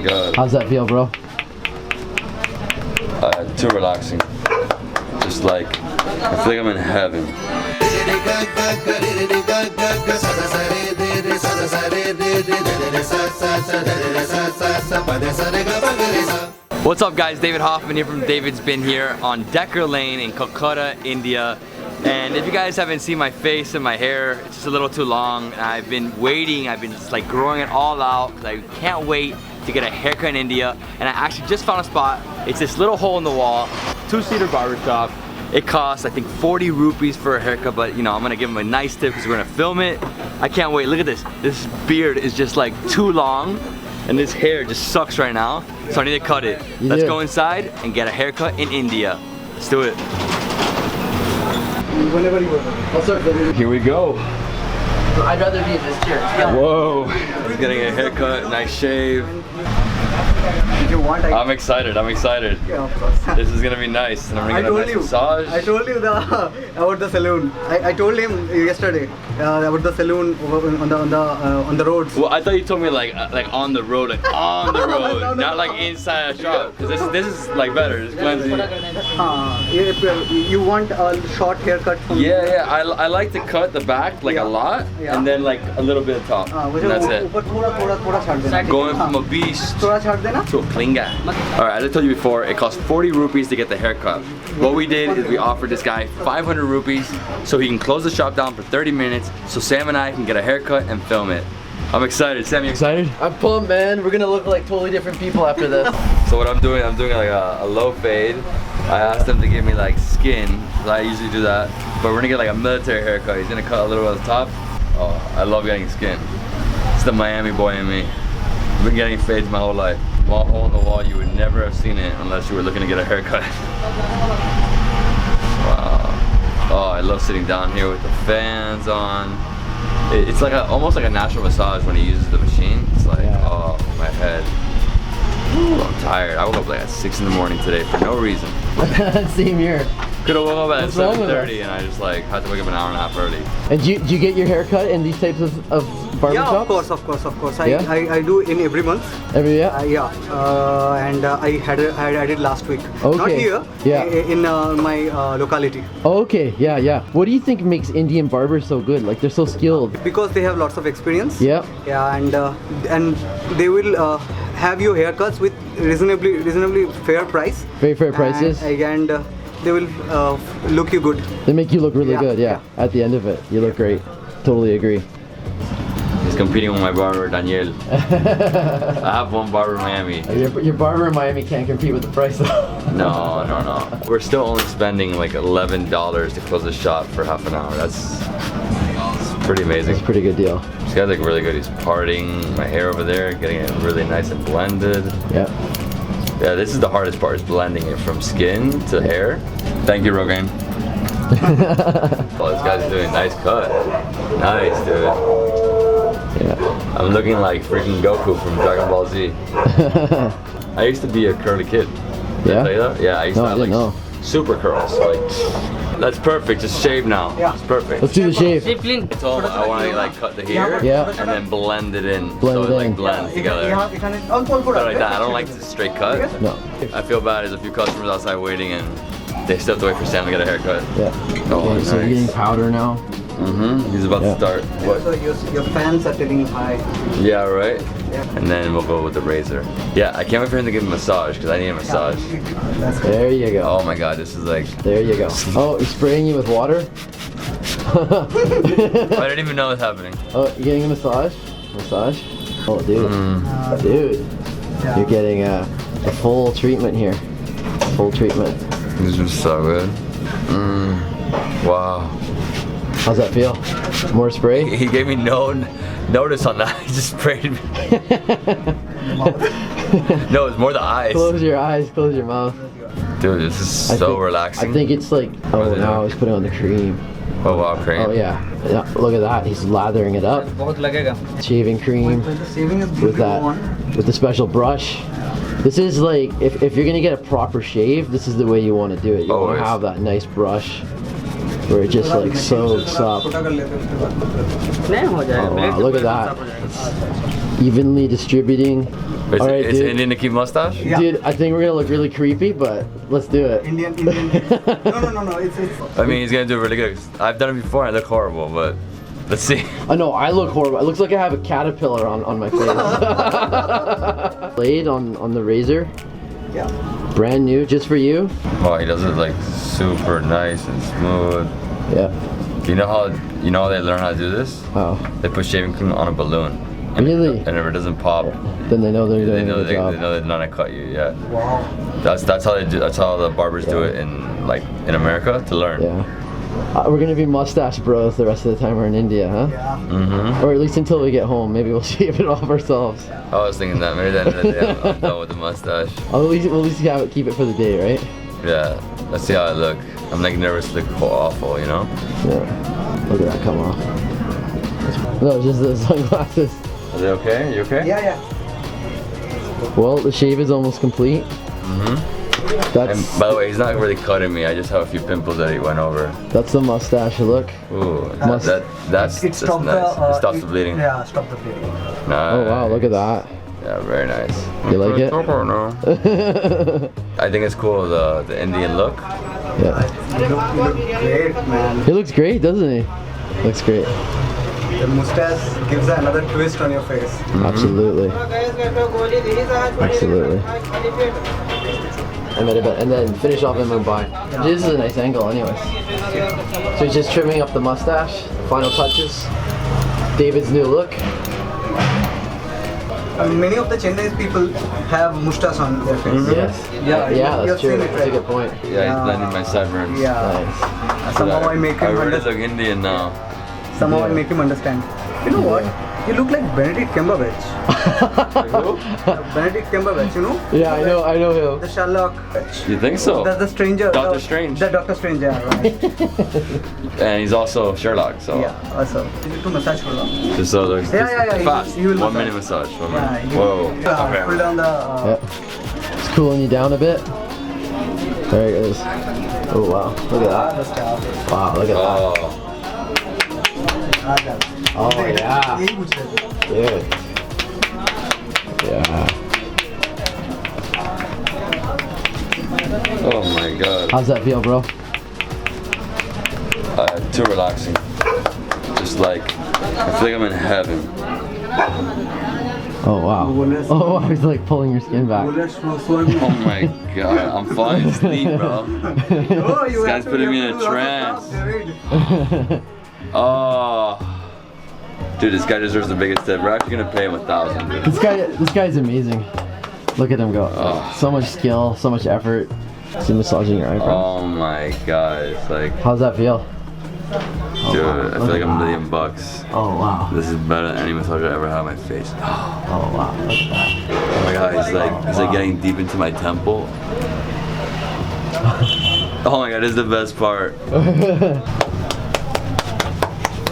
god. How's that feel, bro? Too relaxing. Just like, I feel like I'm in heaven. What's up guys, David Hoffman here from Davidsbeenhere on Decker Lane in Kolkata, India. And if you guys haven't seen my face and my hair, it's just a little too long. I've been waiting, I've been just like growing it all out because I can't wait to get a haircut in India. And I actually just found a spot. It's this little hole in the wall, 2-seater barbershop. It costs, I think, 40 rupees for a haircut, but you know, I'm gonna give him a nice tip because we're gonna film it. I can't wait, look at this. This beard is just like too long and this hair just sucks right now. So I need to cut it. Let's go inside and get a haircut in India. Let's do it. Whenever you want. Here we go. I'd rather be in this chair. Whoa. He's getting a haircut, nice shave. If you want, I'm excited, I'm excited. Yeah, of course. This is gonna be nice, and I'm gonna get a nice massage. I told you about the saloon. I told him yesterday about the saloon on the roads. Well, I thought you told me like on the road, like on the road, No, not like inside a shop. Cause this is like better. It's cleansing. If you want a short haircut from me. Yeah, I like to cut the back like a lot, and then like a little bit of top. And that's it. Going from a beast to a clean guy. Alright, as I told you before, it costs 40 rupees to get the haircut. What we did is we offered this guy 500 rupees so he can close the shop down for 30 minutes so Sam and I can get a haircut and film it. I'm excited. Sam, you excited? I'm pumped, man. We're gonna look like totally different people after this. So what I'm doing like a low fade. I asked him to give me like skin, so I usually do that. But we're gonna get like a military haircut. He's gonna cut a little at the top. Oh, I love getting skin. It's the Miami boy in me. I've been getting fades my whole life. Small hole in the wall, you would never have seen it unless you were looking to get a haircut. Wow. Oh, I love sitting down here with the fans on. It's like almost like a natural massage when he uses the machine. It's like, oh, my head. Ooh, I'm tired. I woke up like at 6 in the morning today for no reason. Same here. Could have woke up at 7:30 and I just like had to wake up an hour and a half early. And do you get your hair cut in these types of barber shops? Yeah, of course. I do in every month. Every year? And I did last week. Okay. Not here. Yeah. In my locality. Okay. Yeah. What do you think makes Indian barbers so good? Like they're so skilled. Because they have lots of experience. Yeah. Yeah, and they will have your haircuts with reasonably fair price. Very fair prices. And they will look you good. They make you look really good. Yeah. At the end of it, you look great. Totally agree. He's competing with my barber, Daniel. I have one barber in Miami. Your barber in Miami can't compete with the price though. No. We're still only spending like $11 to close the shop for half an hour. That's pretty amazing. That's a pretty good deal. This guy's like really good. He's parting my hair over there, getting it really nice and blended. Yeah. Yeah, this is the hardest part, is blending it from skin to hair. Thank you, Rogaine. Oh, this guy's doing a nice cut. Nice, dude. Yeah. I'm looking like freaking Goku from Dragon Ball Z. I used to be a curly kid. Did I tell you that? Yeah, I used to have like super curls. So like, that's perfect. Just shave now. Yeah. It's perfect. Let's do the shave. I told him I want to like cut the hair and then blend it in. Blend it like in. blends together. But like that. I don't like the straight cut. No. I feel bad. There's a few customers outside waiting and they still have to wait for Sam to get a haircut. Yeah. Oh, okay, nice. So you're getting powder now? Mm-hmm. He's about to start. What? So your fans are telling high. Yeah, right? And then we'll go with the razor. Yeah, I can't wait for him to give me a massage because I need a massage. There you go. Oh my god, this is like... There you go. Oh, he's spraying you with water? I didn't even know what's happening. Oh, you're getting a massage? Massage? Oh, dude. Dude. You're getting a full treatment here. Full treatment. This is so good. Wow. How's that feel? More spray? He gave me no notice on that. He just sprayed me. No, it's more the eyes. Close your eyes, close your mouth. Dude, this is so relaxing. I think it's like, oh, now he's putting on the cream. Oh wow, cream. Oh yeah. Look at that. He's lathering it up. Shaving cream with the special brush. This is like, if you're gonna get a proper shave, this is the way you want to do it. You want to have that nice brush where it just like soaks up. Oh wow, look at that. It's evenly distributing It's, All right, it's dude. Indian to keep mustache? Yeah. Dude, I think we're gonna look really creepy, but let's do it. Indian. No. It's. I mean, he's gonna do really good. I've done it before and I look horrible, but let's see. I know, I look horrible. It looks like I have a caterpillar on my face. Blade on the razor. Yeah. Brand new, just for you. Oh, he does it like super nice and smooth. Yeah. You know how they learn how to do this? Oh. They put shaving cream on a balloon. Really? And if it doesn't pop, Then they know they're they doing know a good job. they know they're not gonna cut you. Yeah. Wow. That's how they do. That's how the barbers do it in America to learn. Yeah. We're gonna be mustache bros the rest of the time we're in India, huh? Yeah. Mm-hmm. Or at least until we get home. Maybe we'll shave it off ourselves. I was thinking that maybe at the end of the day I'm done with the mustache. We'll at least keep it for the day, right? Yeah. Let's see how I look. I'm like nervous to look awful, you know? Yeah. Look at that come off. No, just the sunglasses. Are they okay? You okay? Yeah. Well, the shave is almost complete. Mm-hmm. That's And by the way, he's not really cutting me. I just have a few pimples that he went over. that's the mustache look. Ooh, Must- that's It stops nice. the. It stops the bleeding. Yeah, stop the bleeding. Nice. Oh wow, look at that. Yeah, very nice. You like it? I think it's cool, the Indian look. Yeah. You look great, man. He looks great, doesn't he? Looks great. The mustache gives another twist on your face. Absolutely. Absolutely. And then finish off in Mumbai. This is a nice angle anyways. So he's just trimming up the mustache, final touches. David's new look. Many of the Chennai people have mustache on their face. Yes. Yeah, Yeah, you've that's true. seen it, That's a right? good point. Yeah, he's blending my sideburns. Yeah. Nice. Somehow I make him really understand. look Indian now. Somehow I make him understand. You know what? You look like Benedict Cumberbatch. Benedict Cumberbatch, you know? Yeah, I know him. The Sherlock. You think so? That's the stranger. Doctor Strange. The Doctor Strange, yeah, right. And he's also Sherlock, so. Yeah, also. You need to massage for long. Just so there's Yeah. fast. He will 1 massage. minute massage. 1 Yeah, minute. he Whoa. will, pull down the. Yeah. It's cooling you down a bit. There it is. Oh wow, look at that. Wow, look at that. Oh. Oh yeah. Dude. Yeah. Oh my god. How's that feel, bro? Too relaxing. Just like, I feel like I'm in heaven. Oh wow. Oh, I was like pulling your skin back. Oh my god, I'm falling asleep, bro. This guy's putting me in a trance. Oh. Dude, this guy deserves the biggest tip. We're actually gonna pay him 1,000, dude. This guy's amazing. Look at him go. So much skill, so much effort. See massaging your eyebrows. Oh my god, it's like, How's that feel? dude, I feel like $1 million bucks. Oh wow. This is better than any massage I ever had on my face. Oh wow. Look at that. Oh my god, he's like getting deep into my temple. Oh my god, this is the best part.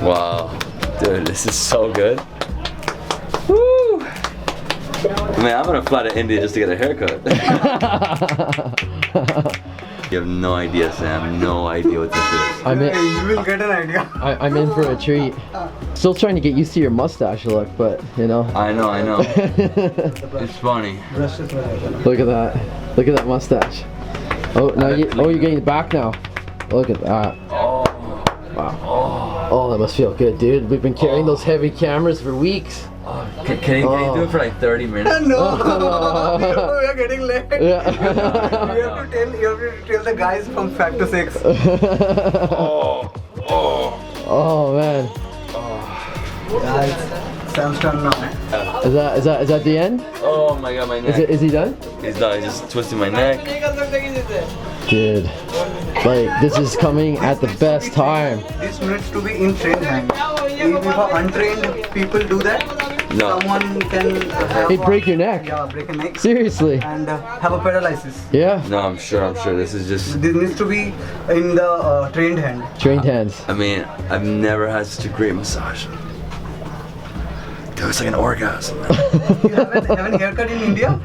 Wow. Dude, this is so good. Woo! Man, I'm gonna fly to India just to get a haircut. You have no idea, Sam. No idea what this is. You will get an idea. I'm in for a treat. Still trying to get used to your mustache look, but you know. I know. It's funny. Look at that. Look at that mustache. Oh, now you're getting it back now. Look at that. Oh. Wow. Oh, that must feel good, dude. We've been carrying those heavy cameras for weeks. Can you do it for like 30 minutes? No, we are getting late. Yeah. You have to tell the guys from 5 to 6. Oh man. Guys, Sam's turn now. Is that the end? Oh my god, my neck. Is he done? He's done. He's just twisting my neck. Dude, like this is coming at the best time. This needs to be in trained hand. If untrained people do that, No. someone can have Hey, break your neck. Yeah, break a neck. Seriously. And have a paralysis. Yeah. No, I'm sure. This is just. This needs to be in the trained hand. Trained hands. I mean, I've never had such a great massage. Dude, it's like an orgasm. Man. You haven't haircut in India?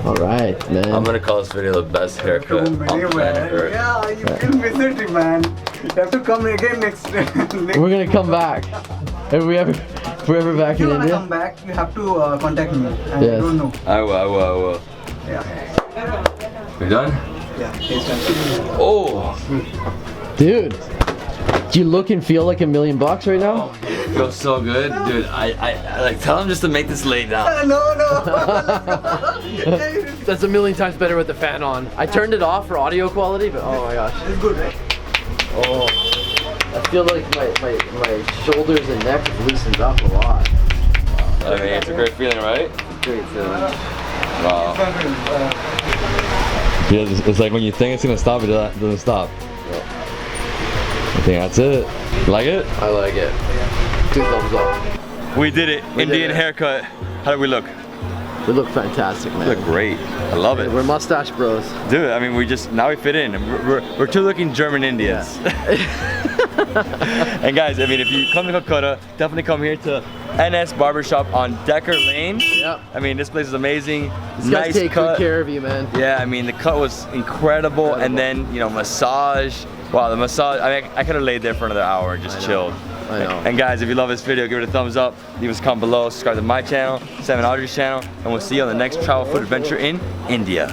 All right, man. I'm gonna call this video the best haircut on planet Earth. Yeah, you can visit it, man. You have to come again next. We're gonna come back. If we ever Forever back If you in wanna India? come back, you have to contact me. I Yes. don't know. I will. Yeah. We're done? Yeah. He's done. Oh! Dude, do you look and feel like $1 million right now? It feels so good. Dude, I like tell him just to make this lay down. No. That's 1,000,000 times better with the fan on. I turned it off for audio quality, but oh my gosh. It's good, right? Oh, I feel like my shoulders and neck have loosened up a lot. I mean, it's a great feeling, right? Great feeling. Wow. Yeah, it's like when you think it's gonna stop, it doesn't stop. I think that's it. You like it? I like it. 2 thumbs up. We did it. Indian haircut. How do we look? We look fantastic, man. We look great. I love it. We're mustache bros. Dude, I mean, now we fit in. We're two looking German Indians. And guys, I mean, if you come to Kolkata, definitely come here to NS Barbershop on Decker Lane. Yep. I mean, this place is amazing. These guys take cut. good care of you, man. Yeah, I mean, the cut was incredible. And then, you know, massage. Wow, the massage, I mean, I could have laid there for another hour and just chilled. I know. And guys, if you love this video, give it a thumbs up, leave us a comment below, subscribe to my channel, Sam and Audrey's channel, and we'll see you on the next travel food adventure in India.